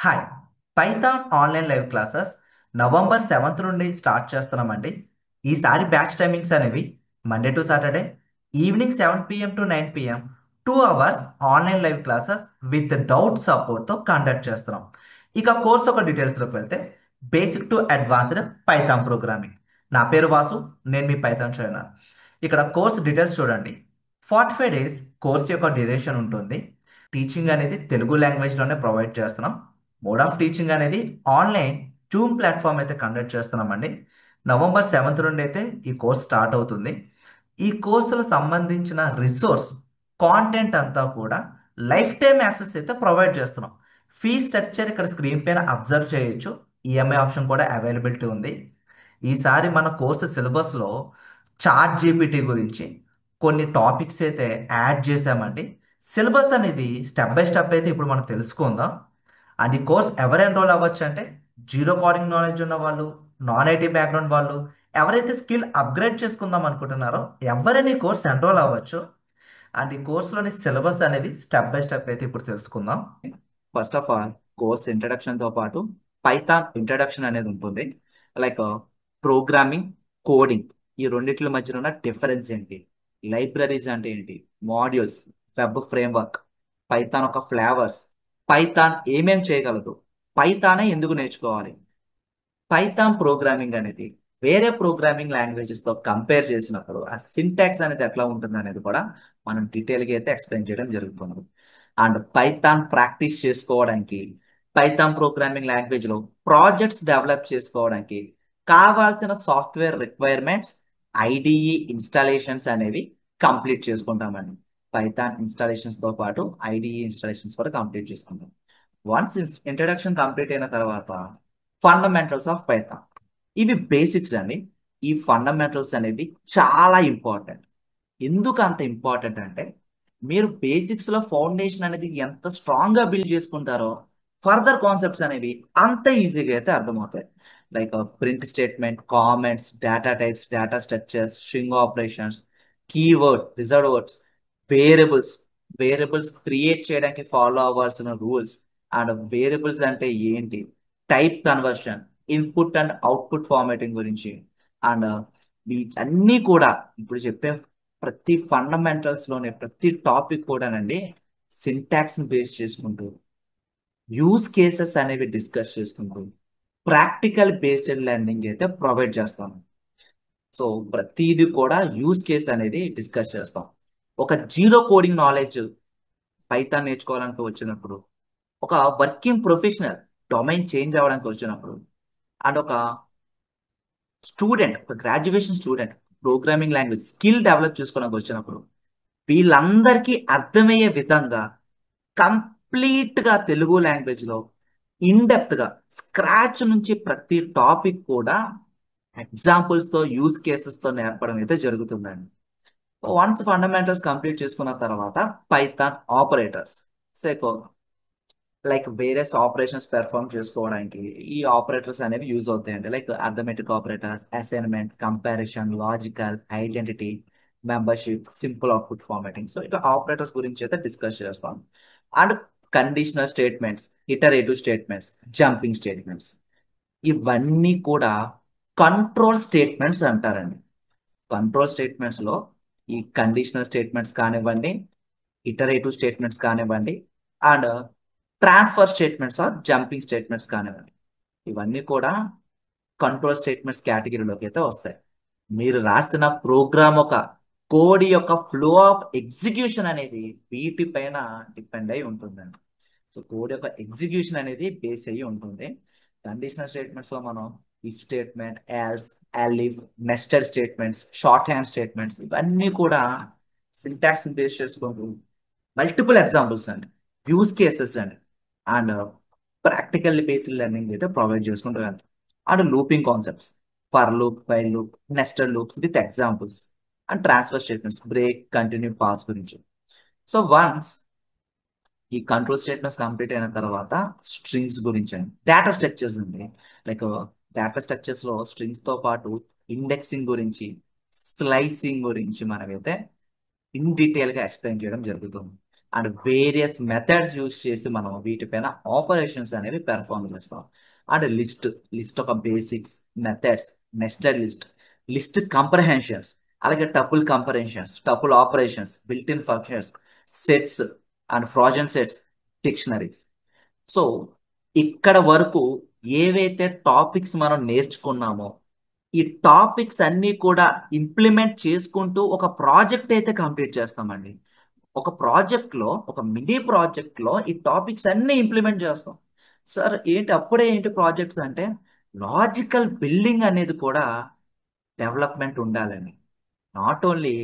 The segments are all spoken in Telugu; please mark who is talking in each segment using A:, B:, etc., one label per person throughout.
A: Hi Python online live classes November 7th నుండి స్టార్ట్ చేస్తున్నామండి. ఈసారి బ్యాచ్ టైమింగ్స్ అనేవి Monday to Saturday evening 7 p.m. To 9 p.m. 2 hours online live classes with doubt సపోర్ట్తో కండక్ట్ చేస్తున్నాం. ఇక కోర్స్ ఒక డీటెయిల్స్లోకి వెళ్తే basic to advanced Python programming. నా పేరు వాసు, నేను మీ పైథాన్ ట్రైనర్. ఇక్కడ కోర్స్ డీటెయిల్స్ చూడండి. 45 days కోర్స్ యొక్క డ్యూరేషన్ ఉంటుంది. టీచింగ్ అనేది తెలుగు లాంగ్వేజ్లోనే ప్రొవైడ్ చేస్తున్నాం. మోడ్ ఆఫ్ టీచింగ్ అనేది ఆన్లైన్ జూమ్ ప్లాట్ఫామ్ అయితే కండక్ట్ చేస్తున్నామండి. నవంబర్ 7th నుండి అయితే ఈ కోర్స్ స్టార్ట్ అవుతుంది. ఈ కోర్సులకు సంబంధించిన రిసోర్స్ కాంటెంట్ అంతా కూడా లైఫ్ టైం యాక్సెస్ అయితే ప్రొవైడ్ చేస్తున్నాం. ఫీ స్ట్రక్చర్ ఇక్కడ స్క్రీన్ పైన అబ్జర్వ్ చేయొచ్చు. ఈఎంఐ ఆప్షన్ కూడా అవైలబిలిటీ ఉంది. ఈసారి మన కోర్సు సిలబస్లో చాట్ జీపీటీ గురించి కొన్ని టాపిక్స్ అయితే యాడ్ చేసామండి. సిలబస్ అనేది స్టెప్ బై స్టెప్ అయితే ఇప్పుడు మనం తెలుసుకుందాం. అండ్ ఈ కోర్స్ ఎవరు ఎన్రోల్ అవ్వచ్చు అంటే జీరో కోడింగ్ నాలెడ్జ్ ఉన్న వాళ్ళు, నాన్ ఐటీ బ్యాక్గ్రౌండ్ వాళ్ళు, ఎవరైతే స్కిల్ అప్గ్రేడ్ చేసుకుందాం అనుకుంటున్నారో ఎవరైనా ఈ కోర్స్ ఎన్రోల్ అవ్వచ్చు. అండ్ ఈ కోర్సులోని సిలబస్ అనేది స్టెప్ బై స్టెప్ అయితే ఇప్పుడు తెలుసుకుందాం. ఫస్ట్ ఆఫ్ ఆల్ కోర్స్ ఇంట్రడక్షన్తో పాటు పైథాన్ ఇంట్రడక్షన్ అనేది ఉంటుంది. లైక్ ప్రోగ్రామింగ్, కోడింగ్, ఈ రెండిట్ల మధ్యన ఉన్న డిఫరెన్స్ ఏంటి, లైబ్రరీస్ అంటే ఏంటి, మాడ్యూల్స్, వెబ్ ఫ్రేమ్వర్క్, పైథాన్ ఒక ఫ్లేవర్స్, పైథాన్ ఏమేం చేయగలదు, పైథానే ఎందుకు నేర్చుకోవాలి, పైథాన్ ప్రోగ్రామింగ్ అనేది వేరే ప్రోగ్రామింగ్ లాంగ్వేజెస్తో కంపేర్ చేసినప్పుడు ఆ సింటాక్స్ అనేది ఎట్లా ఉంటుంది అనేది కూడా మనం డీటెయిల్గా అయితే ఎక్స్ప్లెయిన్ చేయడం జరుగుతుంది. అండ్ పైథాన్ ప్రాక్టీస్ చేసుకోవడానికి, పైథాన్ ప్రోగ్రామింగ్ లాంగ్వేజ్లో ప్రాజెక్ట్స్ డెవలప్ చేసుకోవడానికి కావాల్సిన సాఫ్ట్వేర్ రిక్వైర్మెంట్స్, ఐడిఈ ఇన్స్టాలేషన్స్ అనేవి కంప్లీట్ చేసుకుంటామండి. పైథాన్ ఇన్స్టాలేషన్స్తో పాటు ఐడిఈ ఇన్స్టాలేషన్స్ కూడా కంప్లీట్ చేసుకుంటాం. వన్స్ ఇంట్రడక్షన్ కంప్లీట్ అయిన తర్వాత ఫండమెంటల్స్ ఆఫ్ పైథాన్, ఇవి బేసిక్స్ అండి. ఈ ఫండమెంటల్స్ అనేవి చాలా ఇంపార్టెంట్. ఎందుకు అంత ఇంపార్టెంట్ అంటే మీరు బేసిక్స్లో ఫౌండేషన్ అనేది ఎంత స్ట్రాంగ్గా బిల్డ్ చేసుకుంటారో ఫర్దర్ కాన్సెప్ట్స్ అనేవి అంత ఈజీగా అయితే అర్థమవుతాయి. Like print statement, comments, data types, data structures, string operations, keyword, reserved words, variables, variables create చేయడానికి ఫాలో అవ్వాల్సిన రూల్స్, అండ్ వేరియబుల్స్ అంటే ఏంటి, type conversion, input and output formatting గురించి, అండ్ వీటన్నీ కూడా ఇప్పుడు చెప్పే ప్రతి ఫండమెంటల్స్లోనే ప్రతి టాపిక్ కూడానండి సింటాక్స్ని బేస్ చేసుకుంటూ, యూస్ కేసెస్ అనేవి డిస్కస్ చేసుకుంటూ, ప్రాక్టికల్ బేస్డ్ లెర్నింగ్ అయితే ప్రొవైడ్ చేస్తాం. సో ప్రతిదీ కూడా యూస్ కేస్ అనేది డిస్కస్ చేస్తాం. ఒక జీరో కోడింగ్ నాలెడ్జ్ పైథాన్ నేర్చుకోవడానికి వచ్చినప్పుడు, ఒక వర్కింగ్ ప్రొఫెషనల్ డొమైన్ చేంజ్ అవ్వడానికి వచ్చినప్పుడు, అండ్ ఒక స్టూడెంట్, ఒక graduation student programming language skill develop చేసుకోవడానికి వచ్చినప్పుడు వీళ్ళందరికీ అర్థమయ్యే విధంగా కంప్లీట్గా తెలుగు లాంగ్వేజ్లో ఇన్డెప్త్గా స్క్రాచ్ నుంచి ప్రతి టాపిక్ కూడా ఎగ్జాంపుల్స్తో, యూస్ కేసెస్తో నేర్పడం అయితే జరుగుతుందండి. వన్స్ ఫండమెంటల్స్ కంప్లీట్ చేసుకున్న తర్వాత python operators, so like various operations perform చేసుకోవడానికి ఈ ఆపరేటర్స్ అనేవి యూజ్ అవుతాయండి. Like arithmetic operators, assignment, comparison, logical, identity, membership, simple output formatting. So ఇట్లా ఆపరేటర్స్ గురించి అయితే డిస్కస్ చేస్తాం. And conditional statements, iterative statements, jumping statements, ఇవన్నీ కూడా కంట్రోల్ స్టేట్మెంట్స్ అంటారండి. కంట్రోల్ స్టేట్మెంట్స్లో ఈ కండిషనల్ స్టేట్మెంట్స్ కానివ్వండి, ఇటరేటివ్ స్టేట్మెంట్స్ కానివ్వండి, and transfer statements or jumping statements కానివ్వండి, ఇవన్నీ కూడా కంట్రోల్ స్టేట్మెంట్స్ కేటగిరీలోకి అయితే వస్తాయి. మీరు రాసిన ప్రోగ్రామ్ ఒక కోడ్ యొక్క ఫ్లో ఆఫ్ ఎగ్జిక్యూషన్ అనేది వీటిపైన డిపెండ్ అయి ఉంటుందండి. సో కోడ్ యొక్క ఎగ్జిక్యూషన్ అనేది బేస్ అయ్యి ఉంటుంది. కండిషనల్ స్టేట్మెంట్స్లో మనం if statement, else, elif, nested statements, short hand statements, ఇవన్నీ కూడా సింటాక్స్ బేస్ చేసుకుంటూ మల్టిపుల్ ఎగ్జాంపుల్స్ అండి, యూస్ కేసెస్ అండి, అండ్ ప్రాక్టికల్ బేస్డ్ లెర్నింగ్ అయితే ప్రొవైడ్ చేసుకుంటూ వెళ్తాం. And looping concepts, for loop, while loop, nested loops with examples, and transfer statements, break, continue, pass గురించి. సో వన్స్ ఈ కంట్రోల్ స్టేట్మెంట్స్ కంప్లీట్ అయిన తర్వాత స్ట్రింగ్స్ గురించి అండి, డేటా స్ట్రక్చర్స్ అండి. లైక్ డేటా స్ట్రక్చర్స్లో స్ట్రింగ్స్తో పాటు ఇండెక్సింగ్ గురించి, స్లైసింగ్ గురించి మనమైతే ఇన్ డీటెయిల్గా ఎక్స్ప్లెయిన్ చేయడం జరుగుతుంది. అండ్ వేరియస్ మెథడ్స్ యూస్ చేసి మనం వీటిపైన ఆపరేషన్స్ అనేవి పెర్ఫామ్ చేస్తాం. అండ్ లిస్ట్ ఒక basics, methods, nested list comprehensions, అలాగే tuple comparisons, tuple operations, built in functions, sets and frozen sets, dictionaries. So ఇక్కడ వరకు ఏవైతే టాపిక్స్ మనం నేర్చుకున్నామో ఈ టాపిక్స్ అన్నీ కూడా ఇంప్లిమెంట్ చేసుకుంటూ ఒక ప్రాజెక్ట్ అయితే కంప్లీట్ చేస్తామండి. ఒక ప్రాజెక్ట్లో, ఒక మినీ ప్రాజెక్ట్లో ఈ టాపిక్స్ అన్నీ ఇంప్లిమెంట్ చేస్తాం. సార్ ఏంటి అప్పుడే ఏంటి ప్రాజెక్ట్స్ అంటే లాజికల్ బిల్డింగ్ అనేది కూడా డెవలప్మెంట్ ఉండాలని. Not only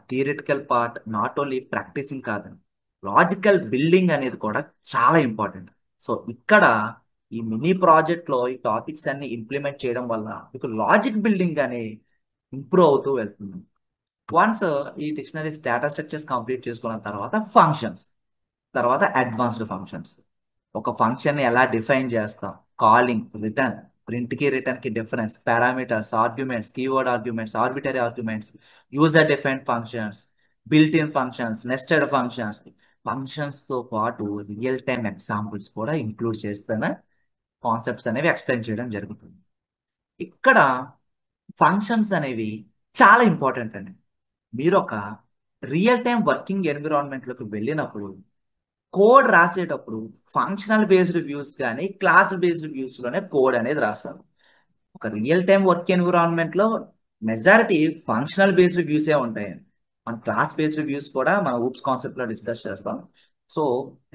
A: theoretical part, not only practicing కాదండి, లాజికల్ బిల్డింగ్ అనేది కూడా చాలా ఇంపార్టెంట్. సో ఇక్కడ ఈ మినీ ప్రాజెక్ట్లో ఈ టాపిక్స్ అన్ని ఇంప్లిమెంట్ చేయడం వల్ల మీకు లాజిక్ బిల్డింగ్ అని ఇంప్రూవ్ అవుతూ వెళ్తుంది. వన్స్ ఈ డిక్షనరీస్ డేటా స్ట్రక్చర్స్ కంప్లీట్ చేసుకున్న తర్వాత ఫంక్షన్స్, తర్వాత అడ్వాన్స్డ్ ఫంక్షన్స్. ఒక ఫంక్షన్ ఎలా డిఫైన్ చేస్తాం, కాలింగ్, రిటర్న్, ప్రింట్కి రిటర్న్కి difference, parameters, arguments, keyword arguments, arbitrary arguments, user defined functions, built in functions, nested functions. ఫంక్షన్స్తో పాటు రియల్ టైమ్ ఎగ్జాంపుల్స్ కూడా ఇంక్లూడ్ చేస్తేనే కాన్సెప్ట్స్ అనేవి ఎక్స్ప్లెయిన్ చేయడం జరుగుతుంది. ఇక్కడ ఫంక్షన్స్ అనేవి చాలా ఇంపార్టెంట్ అండి. మీరు ఒక రియల్ టైం వర్కింగ్ ఎన్విరాన్మెంట్లోకి వెళ్ళినప్పుడు కోడ్ రాసేటప్పుడు ఫంక్షనల్ బేస్డ్ వ్యూస్ కానీ క్లాస్ బేస్డ్ వ్యూస్లోనే కోడ్ అనేది రాస్తారు. ఒక రియల్ టైం వర్క్ ఎన్విరాన్మెంట్ లో మెజారిటీ ఫంక్షనల్ బేస్డ్ వ్యూసే ఉంటాయండి. మన క్లాస్ బేస్డ్ వ్యూస్ కూడా మన ఊప్స్ కాన్సెప్ట్ లో డిస్కస్ చేస్తాం. సో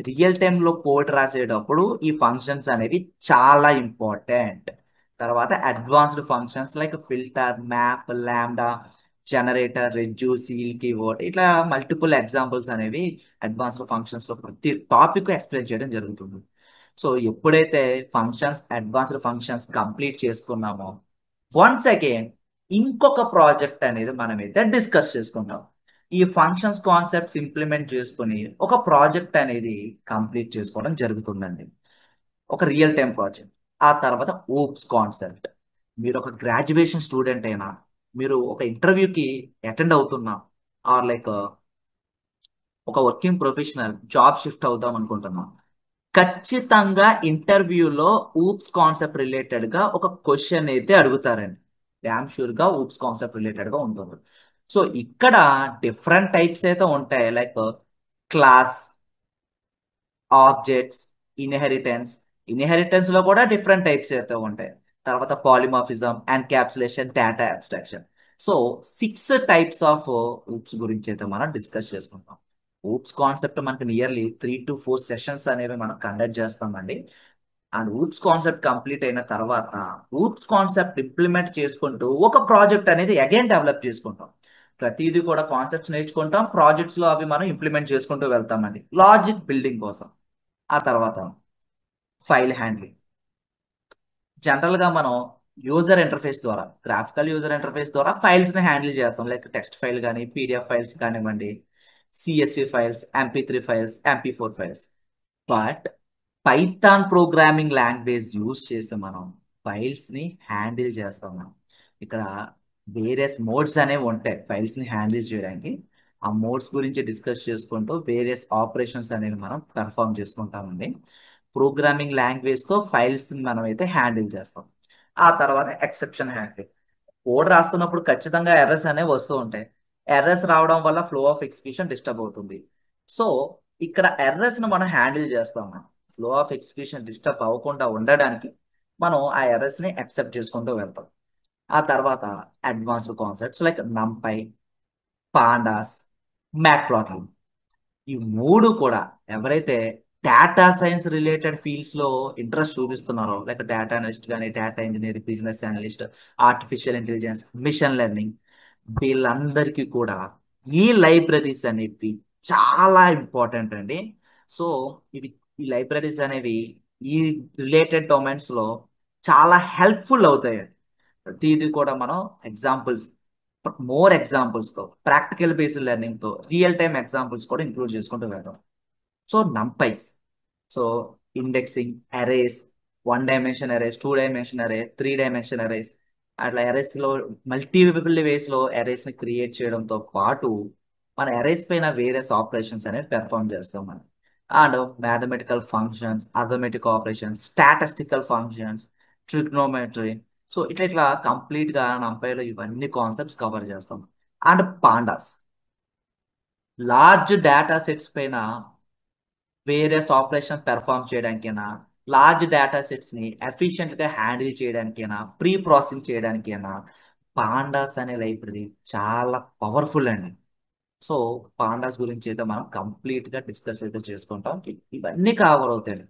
A: రియల్ టైంలో కోడ్ రాసేటప్పుడు ఈ ఫంక్షన్స్ అనేవి చాలా ఇంపార్టెంట్. తర్వాత advanced functions like filter, map, ల్యాండా, జనరేటర్, రెడ్యూస్, సీల్, కీవర్డ్, ఇట్లా మల్టిపుల్ ఎగ్జాంపుల్స్ అనేవి అడ్వాన్స్డ్ ఫంక్షన్స్ లో ప్రతి టాపిక్ ఎక్స్ప్లెయిన్ చేయడం జరుగుతుంది. సో ఎప్పుడైతే ఫంక్షన్స్, అడ్వాన్స్డ్ ఫంక్షన్స్ కంప్లీట్ చేసుకున్నామో వన్స్ అగైన్ ఇంకొక ప్రాజెక్ట్ అనేది మనమైతే డిస్కస్ చేసుకుంటాం. ఈ ఫంక్షన్స్ కాన్సెప్ట్స్ ఇంప్లిమెంట్ చేసుకుని ఒక ప్రాజెక్ట్ అనేది కంప్లీట్ చేసుకోవడం జరుగుతుందండి, ఒక రియల్ టైం ప్రాజెక్ట్. ఆ తర్వాత ఓప్స్ కాన్సెప్ట్. మీరు ఒక గ్రాడ్యుయేషన్ స్టూడెంట్ అయినా, మీరు ఒక ఇంటర్వ్యూకి అటెండ్ అవుతున్నా, ఆర్ లైక్ ఒక వర్కింగ్ ప్రొఫెషనల్ జాబ్ షిఫ్ట్ అవుదాం అనుకుంటున్నాం, ఖచ్చితంగా ఇంటర్వ్యూలో ఊప్స్ కాన్సెప్ట్ రిలేటెడ్ గా ఒక క్వశ్చన్ అయితే అడుగుతారండి. డ్యామ్ షూర్ గా ఊప్స్ కాన్సెప్ట్ రిలేటెడ్ గా ఉంటుంది. సో ఇక్కడ డిఫరెంట్ టైప్స్ అయితే ఉంటాయి, like class, objects, inheritance. Inheritance లో కూడా డిఫరెంట్ టైప్స్ అయితే ఉంటాయి. తర్వాత polymorphism, encapsulation, data abstraction. So 6 types of oops గురించి అయితే మనం డిస్కస్ చేసుకుంటాం. ఊప్స్ కాన్సెప్ట్ మనకి నియర్లీ 3 to 4 సెషన్స్ అనేవి మనం కండక్ట్ చేస్తామండి. అండ్ ఊప్స్ కాన్సెప్ట్ కంప్లీట్ అయిన తర్వాత ఊప్స్ కాన్సెప్ట్ ఇంప్లిమెంట్ చేసుకుంటూ ఒక ప్రాజెక్ట్ అనేది అగైన్ డెవలప్ చేసుకుంటాం. ప్రతిదీ కూడా కాన్సెప్ట్స్ నేర్చుకుంటాం, ప్రాజెక్ట్స్ లో అవి మనం ఇంప్లిమెంట్ చేసుకుంటూ వెళ్తామండి లాజిక్ బిల్డింగ్ కోసం. ఆ తర్వాత ఫైల్ హ్యాండ్లింగ్. జనరల్ గా మనం యూజర్ ఇంటర్ఫేస్ ద్వారా, గ్రాఫికల్ యూజర్ ఇంటర్ఫేస్ ద్వారా ఫైల్స్ ని హ్యాండిల్ చేస్తాం, లైక్ టెక్స్ట్ ఫైల్ కానీ, పీడిఎఫ్ ఫైల్స్ కానివ్వండి, CSV files, MP3 files, MP4 files. But Python programming language use చేసి మనం ఫైల్స్ ని హ్యాండిల్ చేస్తాం మనం. ఇక్కడ వేరియస్ మోడ్స్ అనేవి ఉంటాయి ఫైల్స్ ని హ్యాండిల్ చేయడానికి. ఆ మోడ్స్ గురించి డిస్కస్ చేసుకుంటూ వేరియస్ ఆపరేషన్స్ అనేవి మనం పెర్ఫామ్ చేసుకుంటామండి. ప్రోగ్రామింగ్ లాంగ్వేజ్ తో ఫైల్స్ మనం అయితే హ్యాండిల్ చేస్తాం. ఆ తర్వాత ఎక్సెప్షన్ హ్యాండ్లింగ్. కోడ్ రాస్తున్నప్పుడు ఖచ్చితంగా ఎర్రర్స్ అనేవి వస్తూ ఉంటాయి. ఎర్రర్స్ రావడం వల్ల ఫ్లో ఆఫ్ ఎగ్జిక్యూషన్ డిస్టర్బ్ అవుతుంది. సో ఇక్కడ ఎర్రర్స్ ను మనం హ్యాండిల్ చేస్తాం. ఫ్లో ఆఫ్ ఎగ్జిక్యూషన్ డిస్టర్బ్ అవ్వకుండా ఉండడానికి మనం ఆ ఎర్రర్స్ ని యాక్సెప్ట్ చేసుకుంటూ వెళ్తాం. ఆ తర్వాత advanced concepts like NumPy, pandas, Matplotlib. ఈ మూడు కూడా ఎవరైతే డేటా సైన్స్ రిలేటెడ్ ఫీల్డ్స్ లో ఇంట్రెస్ట్ చూపిస్తున్నారో, లైక్ డేటా అనలిస్ట్ కానీ, data engineer, business analyst, artificial intelligence, machine learning, వీళ్ళందరికీ కూడా ఈ లైబ్రరీస్ అనేవి చాలా ఇంపార్టెంట్ అండి. సో ఇవి, ఈ లైబ్రరీస్ అనేవి ఈ రిలేటెడ్ డొమైన్స్ లో చాలా హెల్ప్ఫుల్ అవుతాయి. ప్రతిదీ కూడా మనం ఎగ్జాంపుల్స్, మోర్ ఎగ్జాంపుల్స్ తో, ప్రాక్టికల్ బేస్డ్ లెర్నింగ్ తో, రియల్ టైమ్ ఎగ్జాంపుల్స్ కూడా ఇంక్లూడ్ చేసుకుంటూ వెళ్తాం. So NumPys, so indexing, arrays, 1 dimension arrays, 2 dimension array, 3 dimension arrays, అట్లా అరేస్ లో మల్టిపుల్ వేస్ లో అరేస్ ని క్రియేట్ చేయడంతో పాటు మన అరేస్ పైన వేరియస్ ఆపరేషన్స్ అనేవి పెర్ఫామ్ చేస్తాం మనం. And mathematical functions, arithmetic operations, statistical functions, trigonometry. So ఇట్లా ఇట్లా కంప్లీట్గా నంపైలో ఇవన్నీ కాన్సెప్ట్స్ కవర్ చేస్తాం. And pandas, large data sets పైన వేరియస్ ఆపరేషన్ పెర్ఫామ్ చేయడానికైనా, లార్జ్ డేటా సెట్స్ని ఎఫిషియెంట్గా హ్యాండిల్ చేయడానికైనా, ప్రీ ప్రాసెసింగ్ చేయడానికైనా పాండాస్ అనే లైబ్రరీ చాలా పవర్ఫుల్ అండి. సో పాండాస్ గురించి అయితే మనం కంప్లీట్గా డిస్కస్ అయితే చేసుకుంటాం. ఇవన్నీ కవర్ అవుతాయి.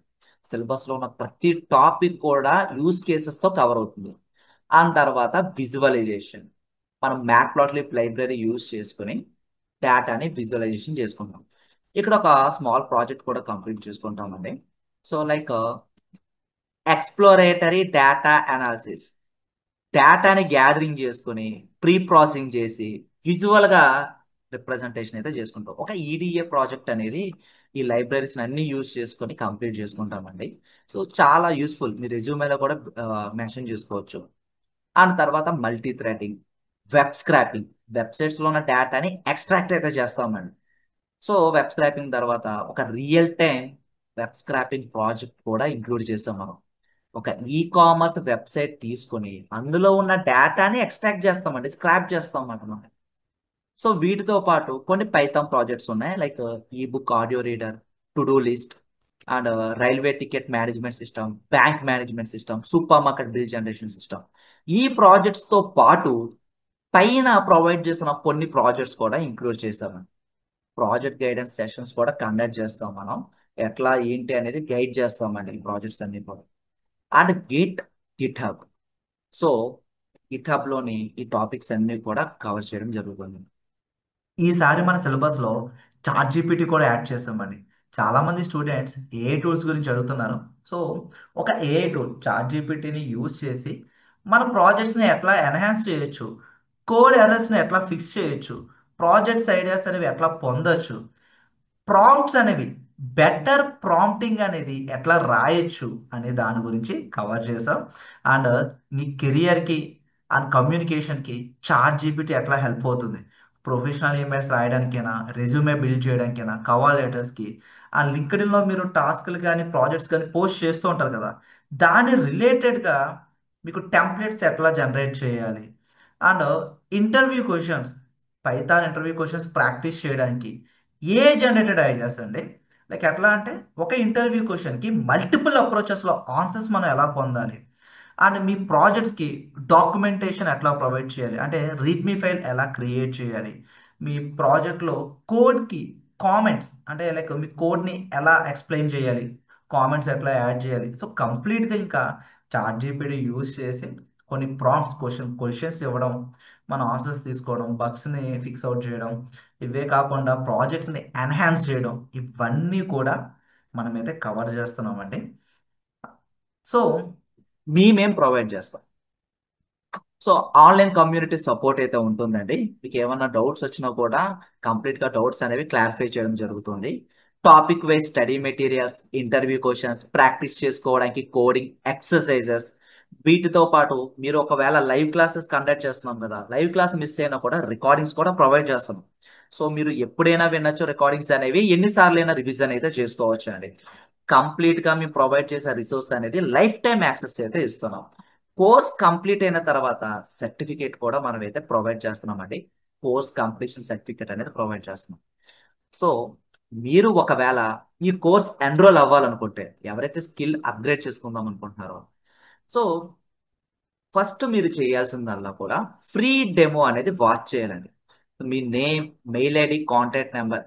A: సిలబస్లో ఉన్న ప్రతి టాపిక్ కూడా యూస్ కేసెస్తో కవర్ అవుతుంది. ఆ తర్వాత విజువలైజేషన్, మనం మ్యాట్ప్లాట్లిబ్ లైబ్రరీ యూస్ చేసుకుని డేటాని విజువలైజేషన్ చేసుకుంటాం. ఇక్కడ ఒక స్మాల్ ప్రాజెక్ట్ కూడా కంప్లీట్ చేసుకుంటామండి. So like exploratory data analysis, డేటాని గ్యాదరింగ్ చేసుకుని ప్రీ ప్రాసెసింగ్ చేసి విజువల్గా రిప్రజెంటేషన్ అయితే చేసుకుంటాం. ఒక ఈడిఏ ప్రాజెక్ట్ అనేది ఈ లైబ్రరీస్ అన్ని యూజ్ చేసుకొని కంప్లీట్ చేసుకుంటామండి. సో చాలా యూస్ఫుల్, మీ రెజ్యూమేలో కూడా మెన్షన్ చేసుకోవచ్చు. అండ్ తర్వాత మల్టీ థ్రెడింగ్, వెబ్ స్క్రాపింగ్, వెబ్సైట్స్లో ఉన్న డేటాని ఎక్స్ట్రాక్ట్ అయితే చేస్తామండి. సో వెబ్ స్క్రాపింగ్ తర్వాత ఒక real time web scrapping project కూడా ఇంక్లూడ్ చేస్తాం మనం. ఒక ఈ కామర్స్ వెబ్సైట్ తీసుకొని అందులో ఉన్న డేటాని ఎక్స్ట్రాక్ట్ చేస్తామండి, స్క్రాప్ చేస్తాం మనం. సో వీటితో పాటు కొన్ని పైథాన్ ప్రాజెక్ట్స్ ఉన్నాయి, లైక్ ఈ book audio reader, to do list, and railway ticket management system, bank management system, super market bill generation system. ఈ ప్రాజెక్ట్స్ తో పాటు పైన ప్రొవైడ్ చేసిన కొన్ని ప్రాజెక్ట్స్ కూడా ఇంక్లూడ్ చేస్తాము. ప్రాజెక్ట్ గైడెన్స్ సెషన్స్ కూడా కండక్ట్ చేస్తాం మనం. ఎట్లా ఏంటి అనేది గైడ్ చేస్తామండి ఈ ప్రాజెక్ట్స్ అన్ని కూడా. And Git hub. So Git hub లోని ఈ టాపిక్స్ అన్ని కూడా కవర్ చేయడం జరుగుతుంది. ఈసారి మన సిలబస్లో చాట్ జీపీటీ కూడా యాడ్ చేస్తామండి. చాలామంది స్టూడెంట్స్ ఏఐ టూల్స్ గురించి అడుగుతున్నారు. సో ఒక ఏఐ టూల్ చాట్ జీపీటీని యూజ్ చేసి మన ప్రాజెక్ట్స్ని ఎట్లా ఎన్హాన్స్ చేయొచ్చు, కోడ్ ఎర్రర్స్ని ఎట్లా ఫిక్స్ చేయొచ్చు, ప్రాజెక్ట్స్ ఐడియాస్ అనేవి ఎట్లా పొందొచ్చు, ప్రాంప్ట్స్ అనేవి బెటర్ ప్రాంప్టింగ్ అనేది ఎట్లా రాయొచ్చు అనే దాని గురించి కవర్ చేసాం. అండ్ మీ కెరియర్కి అండ్ కమ్యూనికేషన్కి చాట్ జీపీటీ ఎట్లా హెల్ప్ అవుతుంది, ప్రొఫెషనల్ ఈమెయిల్స్ రాయడానికైనా, రెజ్యూమే బిల్డ్ చేయడానికైనా, కవర్ లెటర్స్కి, అండ్ లింక్డ్ఇన్లో మీరు టాస్క్లు కానీ ప్రాజెక్ట్స్ కానీ పోస్ట్ చేస్తూ ఉంటారు కదా, దాని రిలేటెడ్గా మీకు టెంప్లెట్స్ ఎట్లా జనరేట్ చేయాలి, and interview questions, Python interview questions practice చేయడానికి ఏ జనరేటెడ్ ఐడియాస్ అండి. లైక్ ఎట్లా అంటే ఒక ఇంటర్వ్యూ క్వశ్చన్కి మల్టిపుల్ అప్రోచెస్లో ఆన్సర్స్ మనం ఎలా పొందాలి, అండ్ మీ ప్రాజెక్ట్స్కి డాక్యుమెంటేషన్ ఎట్లా ప్రొవైడ్ చేయాలి, అంటే రీడ్మీ ఫైల్ ఎలా క్రియేట్ చేయాలి, మీ ప్రాజెక్ట్లో కోడ్కి కామెంట్స్, అంటే లైక్ మీ కోడ్ని ఎలా ఎక్స్ప్లెయిన్ చేయాలి, కామెంట్స్ ఎట్లా యాడ్ చేయాలి. సో కంప్లీట్గా ఇంకా చాట్ జీపీటీ యూజ్ చేసి కొన్ని ప్రాంప్ట్స్ క్వశ్చన్స్ ఇవ్వడం, మన ఆన్సర్స్ తీసుకోవడం, బగ్స్ని ఫిక్స్ అవుట్ చేయడం, ఇవే కాకుండా ప్రాజెక్ట్స్ని ఎన్హాన్స్ చేయడం, ఇవన్నీ కూడా మనమైతే కవర్ చేస్తున్నామండి. సో మేమేం ప్రొవైడ్ చేస్తాం. సో ఆన్లైన్ కమ్యూనిటీ సపోర్ట్ అయితే ఉంటుందండి. మీకు ఏమన్నా డౌట్స్ వచ్చినా కూడా కంప్లీట్గా డౌట్స్ అనేవి క్లారిఫై చేయడం జరుగుతుంది. Topic wise study materials, interview questions, practice చేసుకోవడానికి కోడింగ్ ఎక్సర్సైజెస్, వీటితో పాటు మీరు ఒకవేళ లైవ్ క్లాసెస్ కండక్ట్ చేస్తున్నాం కదా, లైవ్ క్లాస్ మిస్ అయినా కూడా రికార్డింగ్స్ కూడా ప్రొవైడ్ చేస్తాం. సో మీరు ఎప్పుడైనా వినొచ్చు రికార్డింగ్స్ అనేవి, ఎన్నిసార్లు అయినా రివిజన్ అయితే చేసుకోవచ్చు అండి. కంప్లీట్గా మేము ప్రొవైడ్ చేసే రిసోర్స్ అనేది లైఫ్ టైం యాక్సెస్ అయితే ఇస్తున్నాం. కోర్స్ కంప్లీట్ అయిన తర్వాత సర్టిఫికేట్ కూడా మనం అయితే ప్రొవైడ్ చేస్తున్నామండి. కోర్స్ కంప్లీషన్ సర్టిఫికేట్ అనేది ప్రొవైడ్ చేస్తున్నాం. సో మీరు ఒకవేళ ఈ కోర్స్ ఎన్రోల్ అవ్వాలనుకుంటే, ఎవరైతే స్కిల్ అప్గ్రేడ్ చేసుకుందాం అనుకుంటున్నారో, సో ఫస్ట్ మీరు చేయాల్సిందల్లా కూడా ఫ్రీ డెమో అనేది వాచ్ చేయాలండి. మీ name, mail ID, contact number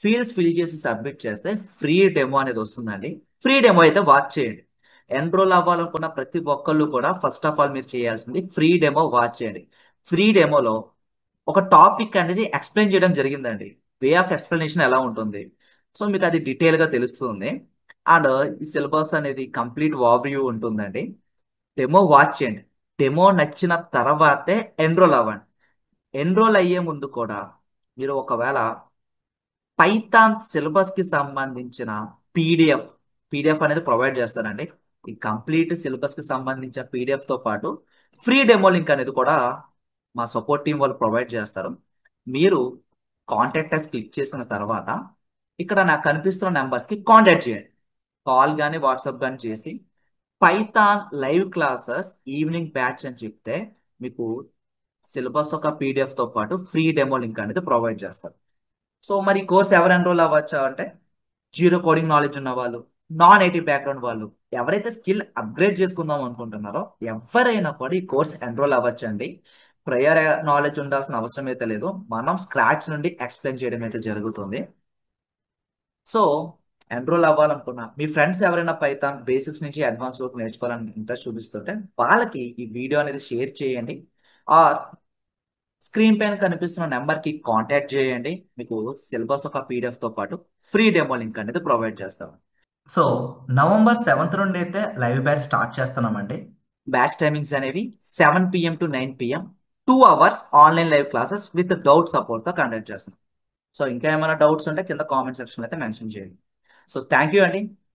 A: fields fill చేసి సబ్మిట్ చేస్తే ఫ్రీ డెమో అనేది వస్తుందండి. ఫ్రీ డెమో అయితే వాచ్ చేయండి. ఎన్రోల్ అవ్వాలనుకున్న ప్రతి ఒక్కళ్ళు కూడా ఫస్ట్ ఆఫ్ ఆల్ మీరు చేయాల్సింది ఫ్రీ డెమో వాచ్ చేయండి. ఫ్రీ డెమోలో ఒక టాపిక్ అనేది ఎక్స్ప్లెయిన్ చేయడం జరిగిందండి. వే ఆఫ్ ఎక్స్ప్లెనేషన్ ఎలా ఉంటుంది, సో మీకు అది డీటెయిల్గా తెలుస్తుంది. అండ్ ఈ సిలబస్ అనేది కంప్లీట్ ఓవర్వ్యూ ఉంటుందండి. డెమో వాచ్ చేయండి. డెమో నచ్చిన తర్వాతే ఎన్రోల్ అవ్వండి. ఎన్రోల్ అయ్యే ముందు కూడా మీరు ఒకవేళ పైథాన్ సిలబస్ కి సంబంధించిన పీడిఎఫ్ పీడిఎఫ్ అనేది ప్రొవైడ్ చేస్తారండి. ఈ కంప్లీట్ సిలబస్ కి సంబంధించిన పీడిఎఫ్ తో పాటు ఫ్రీ డెమో లింక్ అనేది కూడా మా సపోర్ట్ టీం వాళ్ళు ప్రొవైడ్ చేస్తారు. మీరు కాంటాక్ట్ అస్ క్లిక్ చేసిన తర్వాత ఇక్కడ నాకు కనిపిస్తున్న నెంబర్స్కి కాంటాక్ట్ చేయండి. కాల్ కానీ వాట్సాప్ కానీ చేసి Python live classes evening batch అని చెప్తే మీకు సిలబస్ ఒక పీడిఎఫ్తో పాటు ఫ్రీ డెమో లింక్ అనేది ప్రొవైడ్ చేస్తారు. సో మరి కోర్స్ ఎవరు ఎన్రోల్ అవ్వచ్చు అంటే జీరో కోడింగ్ నాలెడ్జ్ ఉన్న వాళ్ళు, నాన్ ఐటీ బ్యాక్గ్రౌండ్ వాళ్ళు, ఎవరైతే స్కిల్ అప్గ్రేడ్ చేసుకుందాం అనుకుంటున్నారో ఎవరైనా కూడా ఈ కోర్స్ ఎన్రోల్ అవ్వచ్చండి. ప్రయర్ నాలెడ్జ్ ఉండాల్సిన అవసరం అయితే లేదు. మనం స్క్రాచ్ నుండి ఎక్స్ప్లెయిన్ చేయడం అయితే జరుగుతుంది. సో ఎన్రోల్ అవ్వాలనుకున్నా మీ ఫ్రెండ్స్ ఎవరైనా పైథాన్ బేసిక్స్ నుంచి అడ్వాన్స్ వరకు నేర్చుకోవాలని ఇంట్రెస్ట్ చూపిస్తుంటే వాళ్ళకి ఈ వీడియో అనేది షేర్ చేయండి. ఆర్ స్క్రీన్ పైన కనిపిస్తున్న నెంబర్కి కాంటాక్ట్ చేయండి. మీకు సిలబస్ ఒక పీడిఎఫ్తో పాటు ఫ్రీ డెమో లింక్ అనేది ప్రొవైడ్ చేస్తాం. సో నవంబర్ 7th నుండి అయితే లైవ్ బ్యాచ్ స్టార్ట్ చేస్తున్నామండి. బ్యాచ్ టైమింగ్స్ అనేవి 7 PM to 9 PM, 2 hours online live classes with doubt సపోర్ట్తో కండక్ట్ చేస్తున్నాం. సో ఇంకా ఏమైనా డౌట్స్ ఉంటే కింద కామెంట్ సెక్షన్లో అయితే మెన్షన్ చేయండి. సో థ్యాంక్ యూ అండి.